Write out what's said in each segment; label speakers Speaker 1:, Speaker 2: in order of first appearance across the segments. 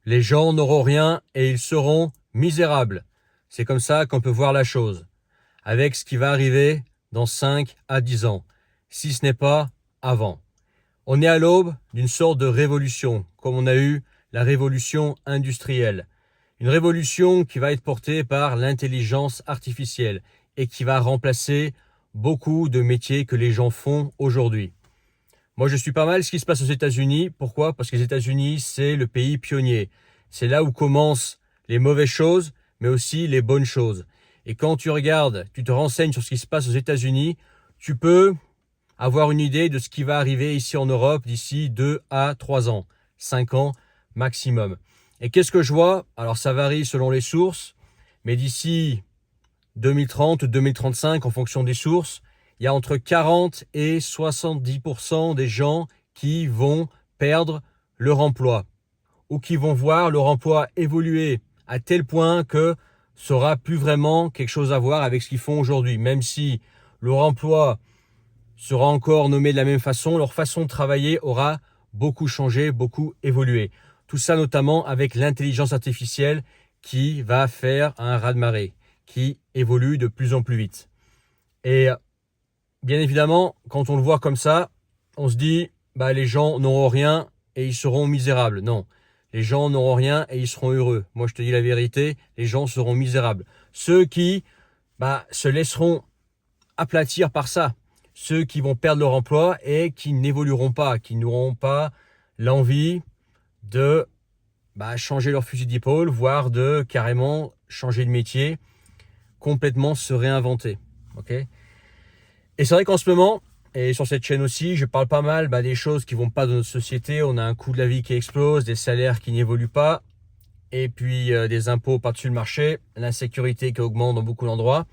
Speaker 1: Les gens n'auront rien et ils seront misérables. C'est comme ça qu'on peut voir la chose. Avec ce qui va arriver dans 5 à 10 ans, si ce n'est pas avant. On est à l'aube d'une sorte de révolution, comme on a eu la révolution industrielle. Une révolution qui va être portée par l'intelligence artificielle et qui va remplacer beaucoup de métiers que les gens font aujourd'hui. Moi, je suis pas mal ce qui se passe aux États-Unis. Pourquoi? Parce que les États-Unis, c'est le pays pionnier. C'est là où commencent les mauvaises choses, mais aussi les bonnes choses. Et quand tu regardes, tu te renseignes sur ce qui se passe aux États-Unis, tu peux avoir une idée de ce qui va arriver ici en Europe d'ici 2 à 3 ans, 5 ans maximum. Et qu'est-ce que je vois? Alors ça varie selon les sources, mais d'ici 2030 ou 2035, en fonction des sources, il y a entre 40 et 70% des gens qui vont perdre leur emploi ou qui vont voir leur emploi évoluer à tel point que ça n'aura plus vraiment quelque chose à voir avec ce qu'ils font aujourd'hui. Même si leur emploi sera encore nommé de la même façon, leur façon de travailler aura beaucoup changé, beaucoup évolué. Tout ça notamment avec l'intelligence artificielle qui va faire un raz-de-marée, qui évolue de plus en plus vite. Et bien évidemment, quand on le voit comme ça, on se dit, les gens n'auront rien et ils seront misérables. Non, les gens n'auront rien et ils seront heureux. Moi, je te dis la vérité, les gens seront misérables. Ceux qui se laisseront aplatir par ça, ceux qui vont perdre leur emploi et qui n'évolueront pas, qui n'auront pas l'envie de changer leur fusil d'épaule, voire de carrément changer de métier, complètement se réinventer. Okay, et c'est vrai qu'en ce moment, et sur cette chaîne aussi, je parle pas mal des choses qui vont pas dans notre société. On a un coût de la vie qui explose, des salaires qui n'évoluent pas, et puis des impôts par-dessus le marché, l'insécurité qui augmente dans beaucoup d'endroits.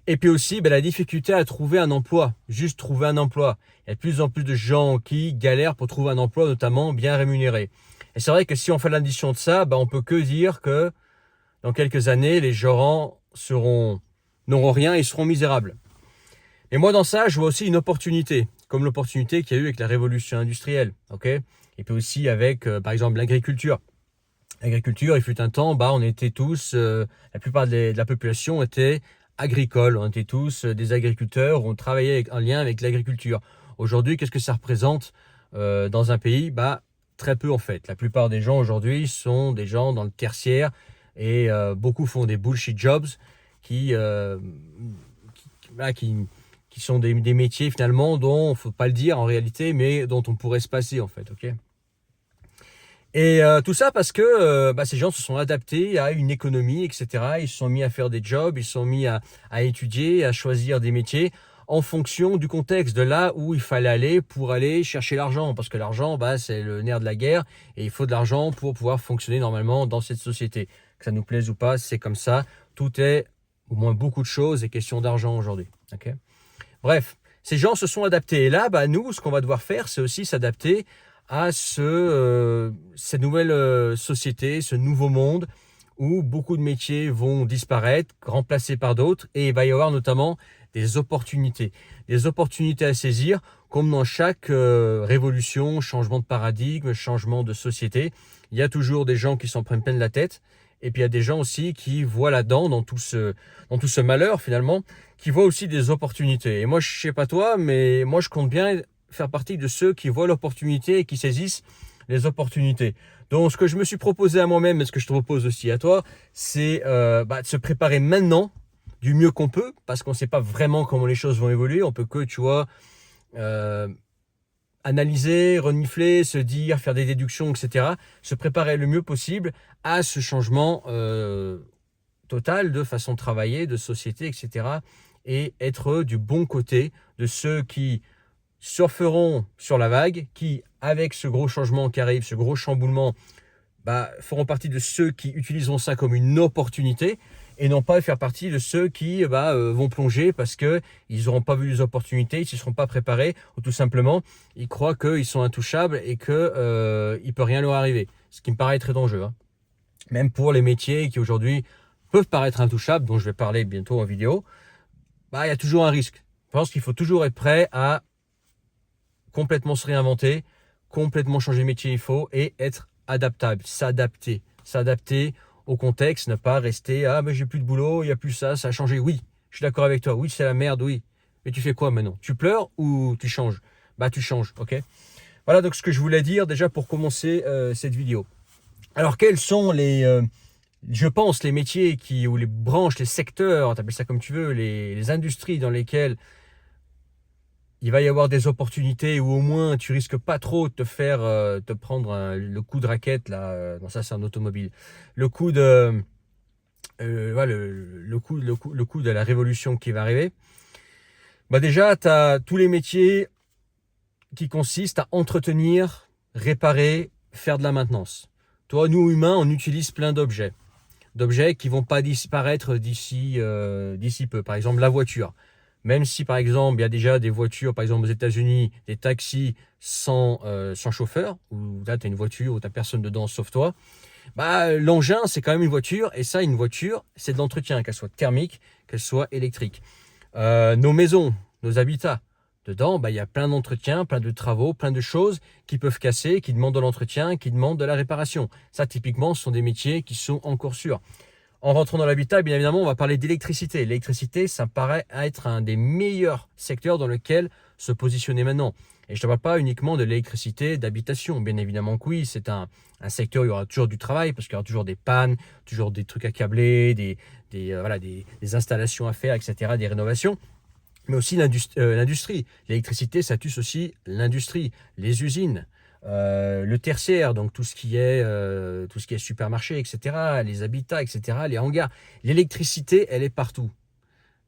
Speaker 1: Et puis aussi la difficulté à trouver un emploi, juste trouver un emploi. Il y a de plus en plus de gens qui galèrent pour trouver un emploi, notamment bien rémunéré. Et c'est vrai que si on fait l'addition de ça, on peut que dire que dans quelques années, les gens n'auront rien et seront misérables. Et moi dans ça, je vois aussi une opportunité, comme l'opportunité qu'il y a eu avec la révolution industrielle. Okay, et puis aussi avec par exemple l'agriculture. L'agriculture, il fut un temps, on était tous, la plupart de la population était agricole, on était tous des agriculteurs, on travaillait en lien avec l'agriculture. Aujourd'hui, qu'est-ce que ça représente dans un pays? Très peu en fait. La plupart des gens aujourd'hui sont des gens dans le tertiaire et beaucoup font des bullshit jobs qui sont des métiers finalement dont, il ne faut pas le dire en réalité, mais dont on pourrait se passer en fait. Okay, et tout ça parce que ces gens se sont adaptés à une économie, etc. Ils se sont mis à faire des jobs, ils se sont mis à étudier, à choisir des métiers en fonction du contexte, de là où il fallait aller pour aller chercher l'argent. Parce que l'argent, c'est le nerf de la guerre et il faut de l'argent pour pouvoir fonctionner normalement dans cette société. Que ça nous plaise ou pas, c'est comme ça. Tout est, au moins beaucoup de choses, est question d'argent aujourd'hui. Okay, bref, ces gens se sont adaptés. Et là, nous, ce qu'on va devoir faire, c'est aussi s'adapter à cette nouvelle société, ce nouveau monde où beaucoup de métiers vont disparaître, remplacés par d'autres, et il va y avoir notamment des opportunités à saisir, comme dans chaque révolution, changement de paradigme, changement de société. Il y a toujours des gens qui s'en prennent plein la tête, et puis il y a des gens aussi qui voient là-dedans, dans tout ce malheur finalement, qui voient aussi des opportunités. Et moi, je sais pas toi, mais moi je compte bien faire partie de ceux qui voient l'opportunité et qui saisissent les opportunités. Donc ce que je me suis proposé à moi-même et ce que je te propose aussi à toi, c'est de se préparer maintenant du mieux qu'on peut, parce qu'on ne sait pas vraiment comment les choses vont évoluer. On peut que, analyser, renifler, se dire, faire des déductions, etc. Se préparer le mieux possible à ce changement total de façon de travailler, de société, etc. Et être du bon côté de ceux qui surferont sur la vague, qui, avec ce gros changement qui arrive, ce gros chamboulement, feront partie de ceux qui utiliseront ça comme une opportunité et non pas faire partie de ceux qui vont plonger parce qu'ils n'auront pas vu les opportunités, ils ne se seront pas préparés ou tout simplement ils croient qu'ils sont intouchables et qu'il ne peut rien leur arriver. Ce qui me paraît très dangereux. Hein. Même pour les métiers qui aujourd'hui peuvent paraître intouchables, dont je vais parler bientôt en vidéo, il y a toujours un risque. Je pense qu'il faut toujours être prêt à complètement se réinventer, complètement changer de métier il faut et être adaptable, s'adapter au contexte, ne pas rester « Ah, mais j'ai plus de boulot, il n'y a plus ça, ça a changé. » Oui, je suis d'accord avec toi. Oui, c'est la merde, oui. Mais tu fais quoi maintenant? Tu pleures ou tu changes? Bah, tu changes, ok? Voilà donc ce que je voulais dire déjà pour commencer cette vidéo. Alors, quels sont je pense, les métiers ou les branches, les secteurs, tu appelles ça comme tu veux, les industries dans lesquelles il va y avoir des opportunités ou au moins tu risques pas trop de te prendre le coup de raquette là. Non, ça c'est un automobile. Le coup de voilà, le coup de la révolution qui va arriver. Bah déjà, tu as tous les métiers qui consistent à entretenir, réparer, faire de la maintenance. Toi, nous humains, on utilise plein d'objets qui vont pas disparaître d'ici peu. Par exemple, la voiture. Même si, par exemple, il y a déjà des voitures, par exemple aux États-Unis, des taxis sans chauffeur, où là, tu as une voiture où tu n'as personne dedans sauf toi, bah, l'engin, c'est quand même une voiture. Et ça, une voiture, c'est de l'entretien, qu'elle soit thermique, qu'elle soit électrique. Nos maisons, nos habitats, dedans, bah, il y a plein d'entretiens, plein de travaux, plein de choses qui peuvent casser, qui demandent de l'entretien, qui demandent de la réparation. Ça, typiquement, ce sont des métiers qui sont encore sûrs. En rentrant dans l'habitat, bien évidemment, on va parler d'électricité. L'électricité, ça me paraît être un des meilleurs secteurs dans lequel se positionner maintenant. Et je ne parle pas uniquement de l'électricité d'habitation. Bien évidemment que oui, c'est un secteur où il y aura toujours du travail parce qu'il y aura toujours des pannes, toujours des trucs à câbler, des installations à faire, etc., des rénovations. Mais aussi l'industrie. L'électricité, ça tue aussi l'industrie, les usines. Le tertiaire, donc tout ce qui est supermarché, etc., les habitats, etc., les hangars. L'électricité, elle est partout.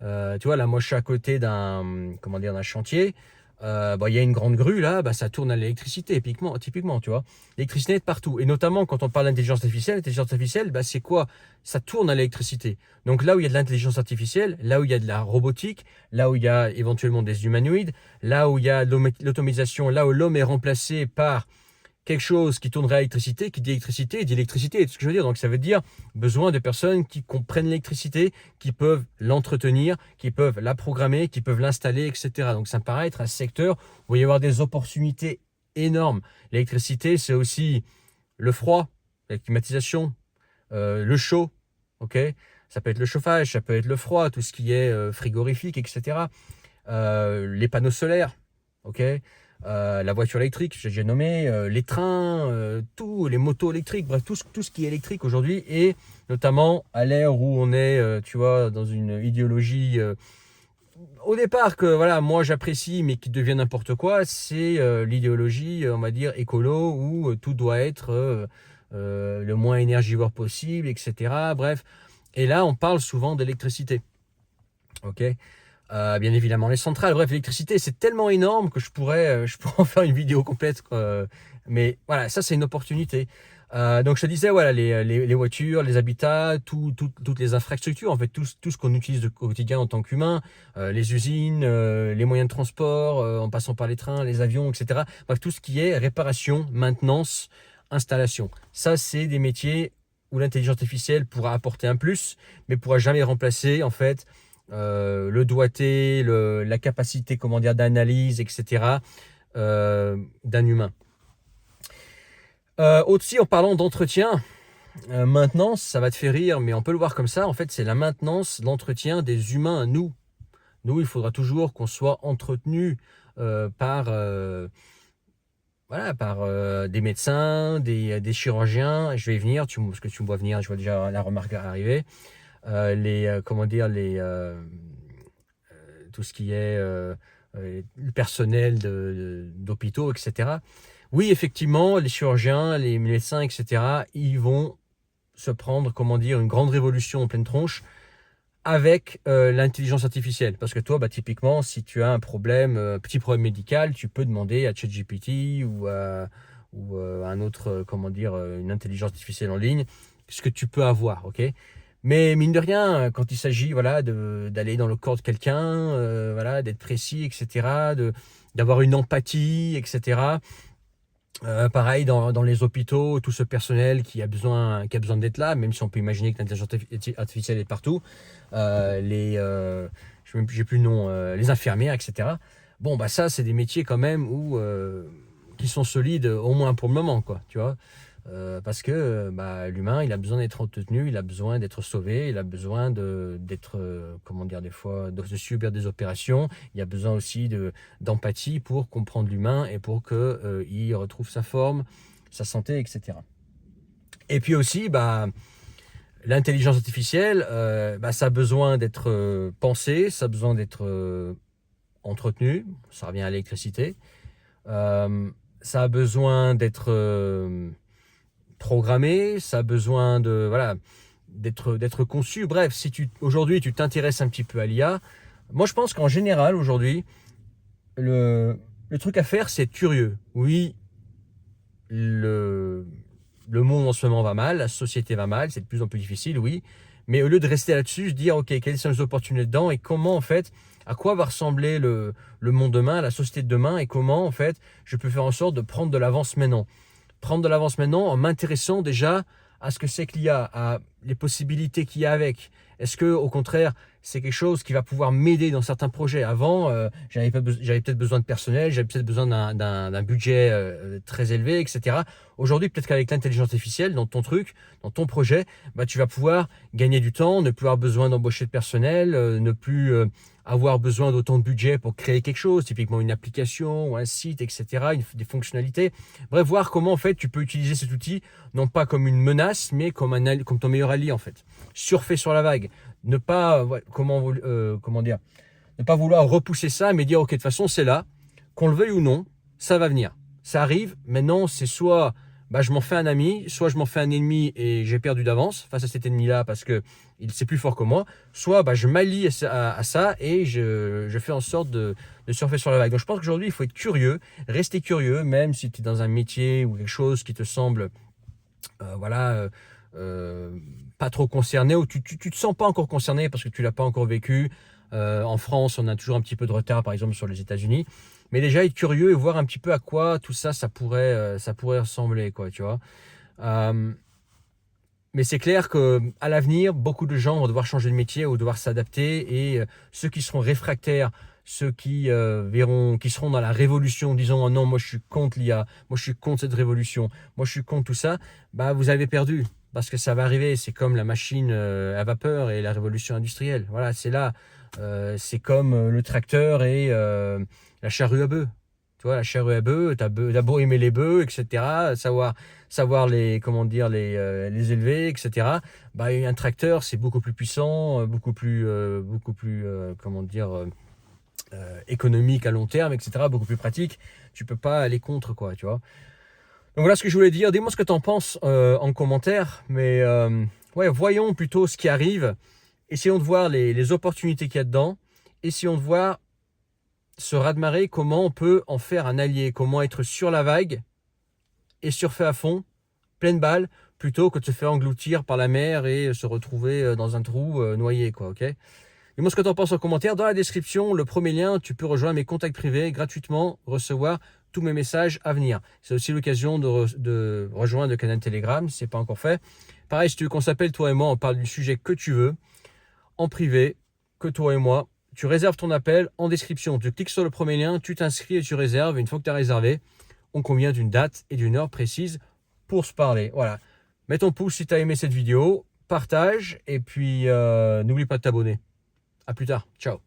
Speaker 1: Tu vois, là, moi, je suis à côté d'un chantier. Il y a une grande grue, là, bah, ça tourne à l'électricité, typiquement, tu vois. L'électricité est partout. Et notamment, quand on parle d'intelligence artificielle, bah, c'est quoi? Ça tourne à l'électricité. Donc là où il y a de l'intelligence artificielle, là où il y a de la robotique, là où il y a éventuellement des humanoïdes, là où il y a l'automatisation, là où l'homme est remplacé par quelque chose qui tournerait à l'électricité, qui dit électricité, c'est ce que je veux dire. Donc ça veut dire besoin de personnes qui comprennent l'électricité, qui peuvent l'entretenir, qui peuvent la programmer, qui peuvent l'installer, etc. Donc ça me paraît être un secteur où il va y avoir des opportunités énormes. L'électricité, c'est aussi le froid, la climatisation, le chaud, ok? Ça peut être le chauffage, ça peut être le froid, tout ce qui est frigorifique, etc. Les panneaux solaires, ok? La voiture électrique, j'ai déjà nommé, les trains, les motos électriques, bref, tout ce qui est électrique aujourd'hui, et notamment à l'ère où on est, tu vois, dans une idéologie, au départ que voilà, moi j'apprécie, mais qui devient n'importe quoi, c'est l'idéologie, on va dire, écolo, où tout doit être le moins énergivore possible, etc. Bref, et là on parle souvent d'électricité, ok? Bien évidemment les centrales, bref, l'électricité c'est tellement énorme que je pourrais en faire une vidéo complète, mais voilà, ça c'est une opportunité. Donc je te disais, voilà, les voitures, les habitats, toutes les infrastructures, en fait tout ce qu'on utilise au quotidien en tant qu'humain, les usines, les moyens de transport, en passant par les trains, les avions, etc. Bref, tout ce qui est réparation, maintenance, installation. Ça c'est des métiers où l'intelligence artificielle pourra apporter un plus, mais pourra jamais remplacer en fait le doigté, la capacité, comment dire, d'analyse, etc. D'un humain. Aussi, en parlant d'entretien, maintenance, ça va te faire rire, mais on peut le voir comme ça. En fait, c'est la maintenance, l'entretien des humains, nous. Nous, il faudra toujours qu'on soit entretenu par des médecins, des chirurgiens. Je vais y venir, parce que tu me vois venir, je vois déjà la remarque arriver. Tout ce qui est le personnel d'hôpitaux, etc. Oui, effectivement, les chirurgiens, les médecins, etc., ils vont se prendre, comment dire, une grande révolution en pleine tronche avec l'intelligence artificielle. Parce que toi, bah, typiquement, si tu as un petit problème médical, tu peux demander à ChatGPT ou un autre, comment dire, une intelligence artificielle en ligne, ce que tu peux avoir, ok? Mais mine de rien, quand il s'agit voilà, d'aller dans le corps de quelqu'un, voilà, d'être précis, etc., d'avoir une empathie, etc., pareil, dans les hôpitaux, tout ce personnel qui a besoin d'être là, même si on peut imaginer que l'intelligence artificielle est partout, j'ai plus le nom, les infirmières, etc. Bon, bah ça, c'est des métiers quand même qui sont solides, au moins pour le moment, quoi, tu vois. Parce que l'humain, il a besoin d'être entretenu, il a besoin d'être sauvé, il a besoin d'être, comment dire, des fois, de subir des opérations. Il a besoin aussi d'empathie pour comprendre l'humain et pour qu'il retrouve sa forme, sa santé, etc. Et puis aussi, l'intelligence artificielle, ça a besoin d'être pensé, ça a besoin d'être entretenu, ça revient à l'électricité. Ça a besoin d'être programmé, ça a besoin d'être conçu. Bref, si aujourd'hui tu t'intéresses un petit peu à l'IA, moi je pense qu'en général aujourd'hui, le truc à faire c'est être curieux. Oui, le monde en ce moment va mal, la société va mal, c'est de plus en plus difficile, oui. Mais au lieu de rester là-dessus, se dire, ok, quelles sont les opportunités dedans et comment, en fait, à quoi va ressembler le monde demain, la société de demain et comment, en fait, je peux faire en sorte de prendre de l'avance maintenant. Prendre de l'avance maintenant en m'intéressant déjà à ce que c'est que l'IA, à les possibilités qu'il y a avec. Est-ce que, au contraire, c'est quelque chose qui va pouvoir m'aider dans certains projets. Avant, j'avais peut-être besoin de personnel, j'avais peut-être besoin d'un budget très élevé, etc. Aujourd'hui, peut-être qu'avec l'intelligence artificielle, dans ton truc, dans ton projet, tu vas pouvoir gagner du temps, ne plus avoir besoin d'embaucher de personnel, ne plus avoir besoin d'autant de budget pour créer quelque chose, typiquement une application ou un site, etc., des fonctionnalités. Bref, voir comment en fait tu peux utiliser cet outil, non pas comme une menace, mais comme ton meilleur allié en fait. Surfer sur la vague, ne pas ne pas vouloir repousser ça, mais dire ok, de toute façon c'est là, qu'on le veuille ou non, ça va venir. Ça arrive, maintenant c'est soit je m'en fais un ami, soit je m'en fais un ennemi et j'ai perdu d'avance face à cet ennemi-là parce que c'est plus fort que moi, soit je m'allie à ça et je fais en sorte de surfer sur la vague. Donc je pense qu'aujourd'hui il faut être curieux, rester curieux, même si tu es dans un métier ou quelque chose qui te semble pas trop concerné ou tu te sens pas encore concerné parce que tu l'as pas encore vécu. En France, on a toujours un petit peu de retard, par exemple, sur les États-Unis. Mais déjà, être curieux et voir un petit peu à quoi tout ça, ça pourrait ressembler, quoi, tu vois. Mais c'est clair qu'à l'avenir, beaucoup de gens vont devoir changer de métier ou devoir s'adapter. Et ceux qui seront réfractaires, ceux qui qui seront dans la révolution, disant oh non, moi je suis contre l'IA, moi je suis contre cette révolution, moi je suis contre tout ça, vous avez perdu. Parce que ça va arriver, c'est comme la machine à vapeur et la révolution industrielle. Voilà, c'est là. C'est comme le tracteur et la charrue à bœuf. Tu vois, la charrue à bœuf, t'as beau aimer les bœufs, etc., savoir les, comment dire, les élever, etc. Un tracteur, c'est beaucoup plus puissant, beaucoup plus économique à long terme, etc., beaucoup plus pratique. Tu peux pas aller contre, quoi, tu vois. Donc voilà ce que je voulais dire. Dis-moi ce que tu en penses en commentaire. Mais voyons plutôt ce qui arrive. Essayons de voir les opportunités qu'il y a dedans. Essayons de voir ce raz-de-marée, comment on peut en faire un allié. Comment être sur la vague et surfer à fond, pleine balle, plutôt que de se faire engloutir par la mer et se retrouver dans un trou noyé, quoi, ok ? Dis-moi ce que tu en penses en commentaire. Dans la description, le premier lien, tu peux rejoindre mes contacts privés, gratuitement recevoir tous mes messages à venir. C'est aussi l'occasion de rejoindre le canal Telegram, si ce n'est pas encore fait. Pareil, si tu veux qu'on s'appelle, toi et moi, on parle du sujet que tu veux, en privé, que toi et moi. Tu réserves ton appel en description. Tu cliques sur le premier lien, tu t'inscris et tu réserves. Une fois que tu as réservé, on convient d'une date et d'une heure précise pour se parler. Voilà. Mets ton pouce si tu as aimé cette vidéo, partage et puis n'oublie pas de t'abonner. À plus tard. Ciao.